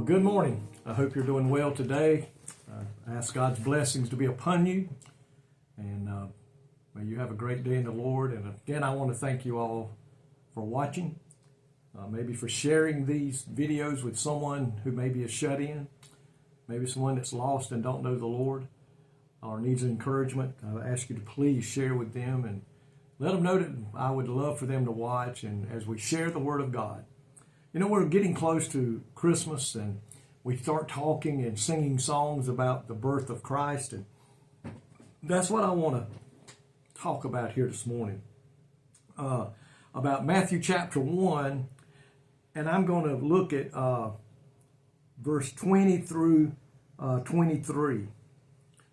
Good morning. I hope you're doing well today. I ask God's blessings to be upon you, and may you have a great day in the Lord. And again, I want to thank you all for watching, maybe for sharing these videos with someone who maybe is shut in, maybe someone that's lost and don't know the Lord or needs encouragement. I ask you to please share with them and let them know that I would love for them to watch, and as we share the Word of God. You know, we're getting close to Christmas, and we start talking and singing songs about the birth of Christ, and that's what I want to talk about here this morning, about Matthew chapter 1, and I'm going to look at verse 20 through 23.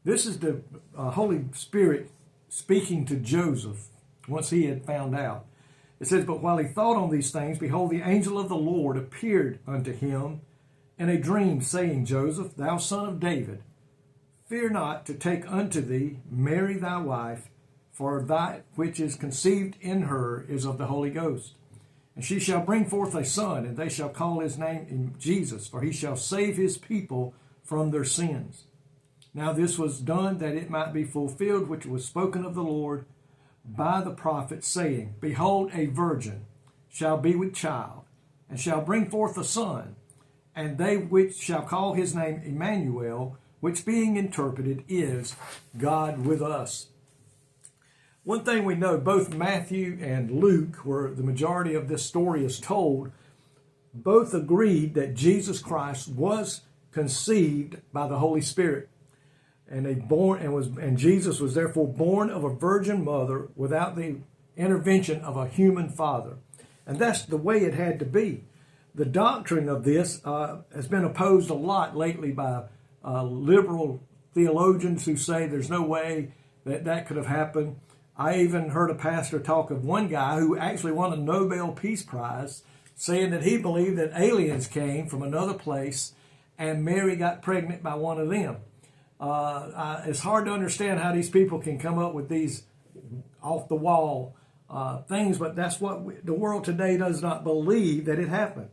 This is the Holy Spirit speaking to Joseph once he had found out. It says, "But while he thought on these things, behold, the angel of the Lord appeared unto him in a dream, saying, Joseph, thou son of David, fear not to take unto thee Mary thy wife, for that which is conceived in her is of the Holy Ghost. And she shall bring forth a son, and they shall call his name Jesus, for he shall save his people from their sins. Now this was done that it might be fulfilled, which was spoken of the Lord by the prophet, saying, Behold, a virgin shall be with child, and shall bring forth a son, and they which shall call his name Emmanuel, which being interpreted is God with us." One thing we know, both Matthew and Luke, where the majority of this story is told, both agreed that Jesus Christ was conceived by the Holy Spirit. And Jesus was therefore born of a virgin mother without the intervention of a human father. And that's the way it had to be. The doctrine of this has been opposed a lot lately by liberal theologians who say there's no way that that could have happened. I even heard a pastor talk of one guy who actually won a Nobel Peace Prize, saying that he believed that aliens came from another place and Mary got pregnant by one of them. It's hard to understand how these people can come up with these off-the-wall things, but that's what the world today does not believe that it happened.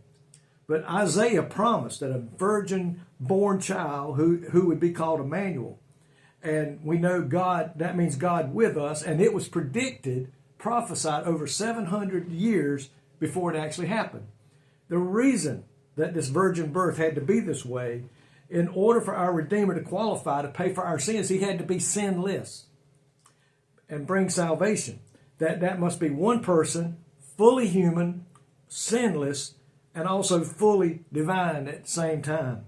But Isaiah promised that a virgin-born child who would be called Emmanuel. And we know God, that means God with us, and it was predicted, prophesied over 700 years before it actually happened. The reason that this virgin birth had to be this way, in order for our Redeemer to qualify to pay for our sins, he had to be sinless and bring salvation. That must be one person, fully human, sinless, and also fully divine at the same time.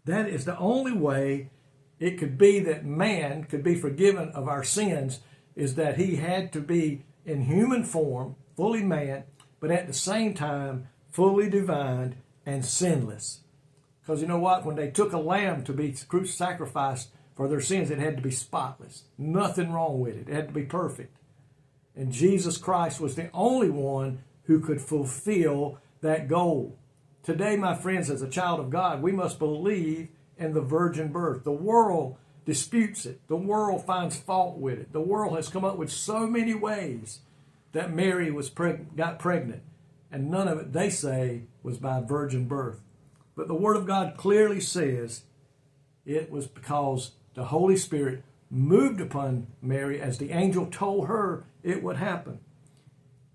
That is the only way it could be that man could be forgiven of our sins, is that he had to be in human form, fully man, but at the same time fully divine and sinless. Because you know what? When they took a lamb to be sacrificed for their sins, it had to be spotless. Nothing wrong with it. It had to be perfect. And Jesus Christ was the only one who could fulfill that goal. Today, my friends, as a child of God, we must believe in the virgin birth. The world disputes it. The world finds fault with it. The world has come up with so many ways that Mary got pregnant. And none of it, they say, was by virgin birth. But the Word of God clearly says it was because the Holy Spirit moved upon Mary as the angel told her it would happen.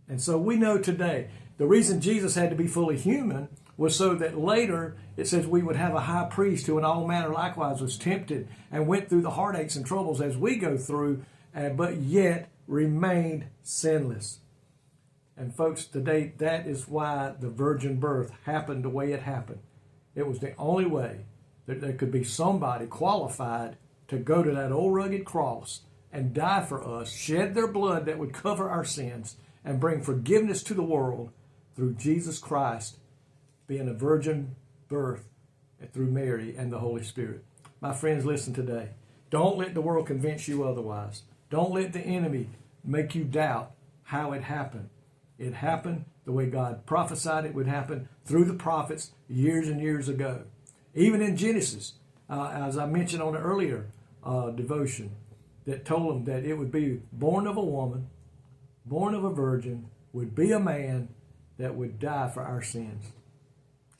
And so we know today, the reason Jesus had to be fully human was so that later it says we would have a high priest who in all manner likewise was tempted and went through the heartaches and troubles as we go through, but yet remained sinless. And folks, today that is why the virgin birth happened the way it happened. It was the only way that there could be somebody qualified to go to that old rugged cross and die for us, shed their blood that would cover our sins, and bring forgiveness to the world through Jesus Christ being a virgin birth through Mary and the Holy Spirit. My friends, listen today. Don't let the world convince you otherwise. Don't let the enemy make you doubt how it happened. It happened the way God prophesied it would happen through the prophets years and years ago. Even in Genesis, as I mentioned on an earlier devotion, that told them that it would be born of a woman, born of a virgin, would be a man that would die for our sins.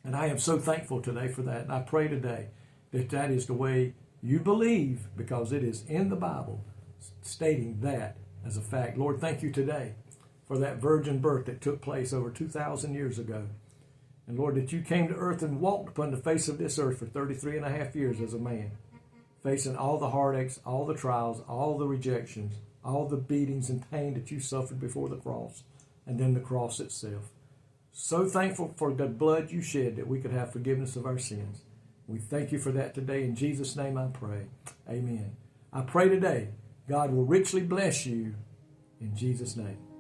And I am so thankful today for that. And I pray today that that is the way you believe, because it is in the Bible stating that as a fact. Lord, thank you today for that virgin birth that took place over 2,000 years ago. And Lord, that you came to earth and walked upon the face of this earth for 33 and a half years as a man, facing all the heartaches, all the trials, all the rejections, all the beatings and pain that you suffered before the cross, and then the cross itself. So thankful for the blood you shed that we could have forgiveness of our sins. We thank you for that today. In Jesus' name I pray. Amen. I pray today God will richly bless you in Jesus' name.